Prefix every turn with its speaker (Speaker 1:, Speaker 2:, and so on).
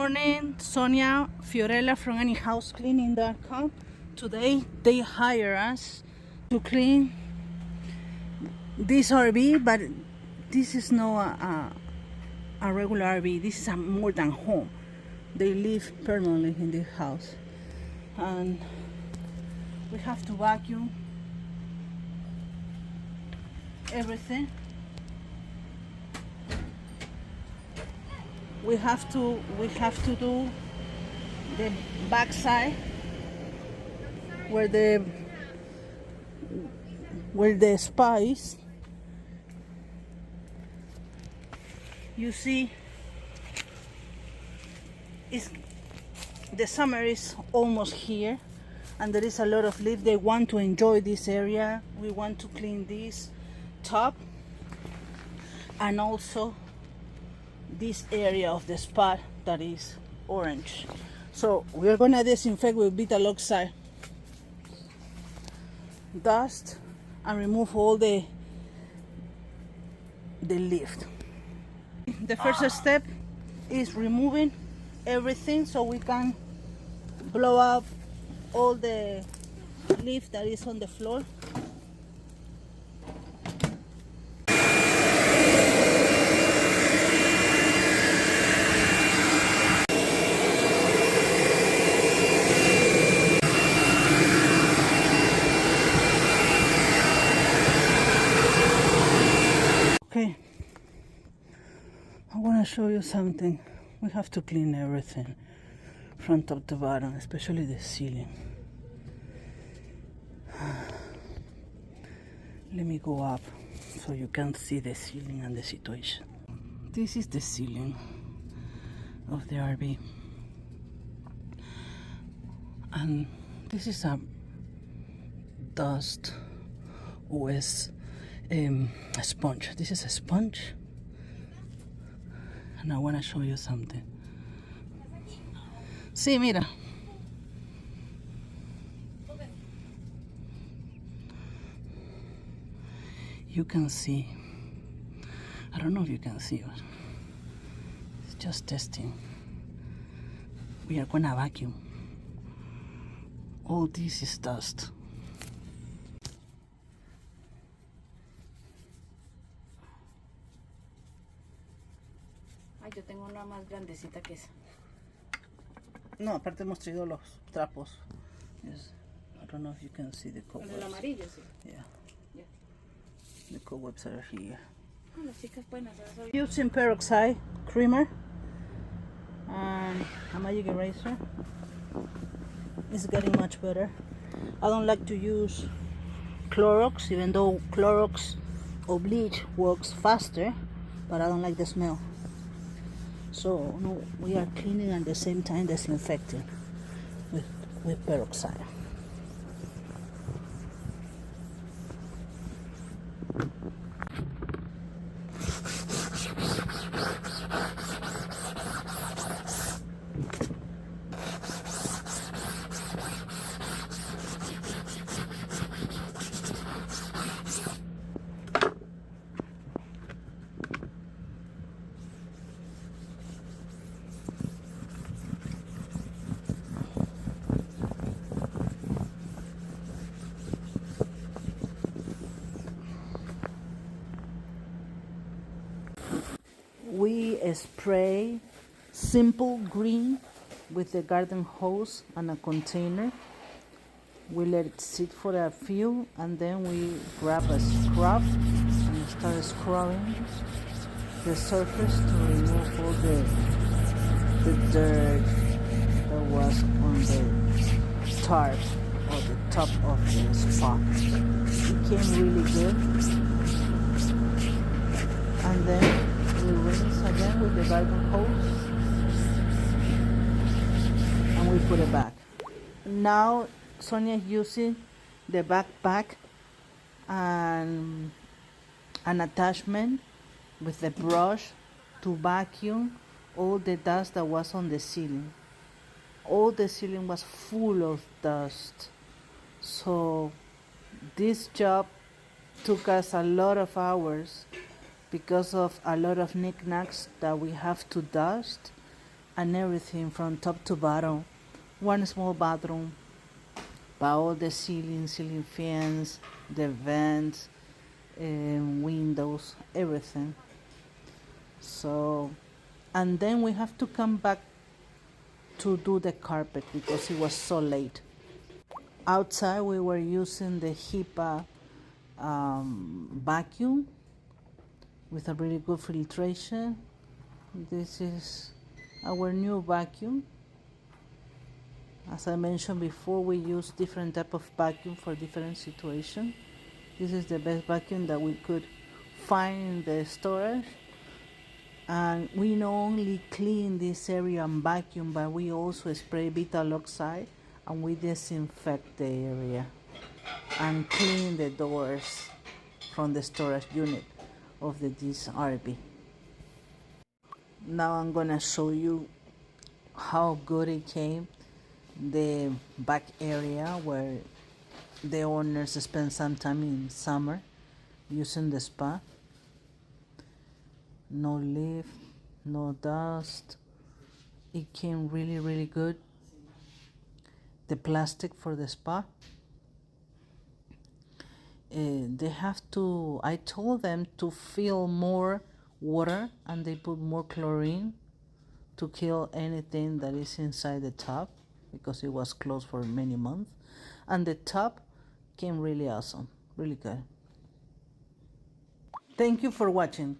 Speaker 1: morning, Sonia Fiorella from anyhousecleaning.com. Today they hire us to clean this RV, but this is not a regular RV. This is a more than home. They live permanently in this house, and we have to vacuum everything. We have to do the backside where the spa is. You see, the summer is almost here, and there is a lot of leaves. They want to enjoy this area. We want to clean this top and also this area of the spa that is orange. So we are gonna disinfect with Vital Oxide dust and remove all the leaf. The first step is removing everything so we can blow up all the leaf that is on the floor. Okay, I want to show you something. We have to clean everything from top to bottom, especially the ceiling. Let me go up so you can see the ceiling and the situation. This is the ceiling of the RV, and this is a dust OS a sponge. This is a sponge, and I want to show you something. Sí, mira. You can see, I don't know if you can see, but it's just testing. We are gonna vacuum. All this is dust.
Speaker 2: Ay, yo tengo una más grandecita que esa.
Speaker 1: No, aparte hemos traído los trapos. Yes. I don't know if you can see the cobwebs.
Speaker 2: Con el amarillo, sí.
Speaker 1: Yeah.
Speaker 2: Yeah.
Speaker 1: The cobwebs are here.
Speaker 2: Oh, las chicas pueden hacer eso.
Speaker 1: Using peroxide creamer and a magic eraser. It's getting much better. I don't like to use Clorox, even though Clorox or bleach works faster, but I don't like the smell. So no, we are cleaning at the same time disinfecting with peroxide. We spray simple green with the garden hose and a container. We let it sit for a few, and then we grab a scrub and start scrubbing the surface to remove all the dirt that was on the tarp or the top of the spa. It came really good. And then we rinse again with the garden hose and we put it back. Now Sonia is using the backpack and an attachment with the brush to vacuum all the dust that was on the ceiling. All the ceiling was full of dust. So this job took us a lot of hours because of a lot of knickknacks that we have to dust and everything from top to bottom. One small bathroom, but all the ceiling fans, the vents, windows, everything. So, and then we have to come back to do the carpet because it was so late. Outside we were using the HEPA vacuum with a really good filtration. This is our new vacuum. As I mentioned before, we use different type of vacuum for different situations. This is the best vacuum that we could find in the storage. And we not only clean this area and vacuum, but we also spray vinyl oxide and we disinfect the area and clean the doors from the storage unit of this RV. Now I'm gonna show you how good it came, the back area where the owners spend some time in summer using the spa. No leaf, no dust. It came really good. The plastic for the spa, they have to, I told them to fill more water and they put more chlorine to kill anything that is inside the tub because it was closed for many months. And the tub came really awesome, really good. Thank you for watching.